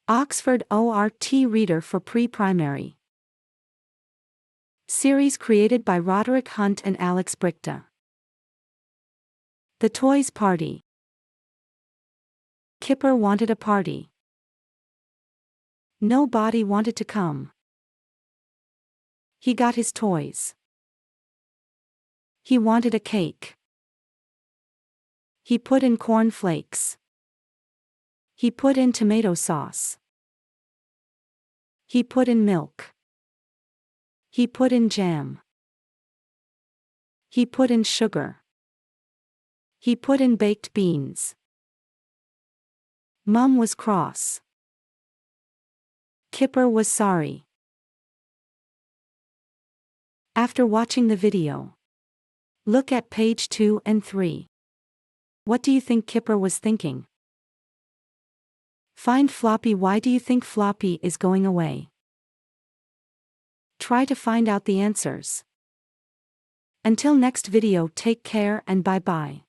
Oxford ORT Reader for Pre-Primary. Series created by Roderick Hunt and Alex Brichta. The Toys Party. Kipper wanted a party. Nobody wanted to come. He got his toys. He wanted a cake. He put in corn flakes. He put in tomato sauce. He put in milk. He put in jam. He put in sugar. He put in baked beans. Mum was cross. Kipper was sorry. After watching the video, look at page 2 and 3. What do you think Kipper was thinking? Find Floppy. Why do you think Floppy is going away? Try to find out the answers. Until next video, take care and bye-bye.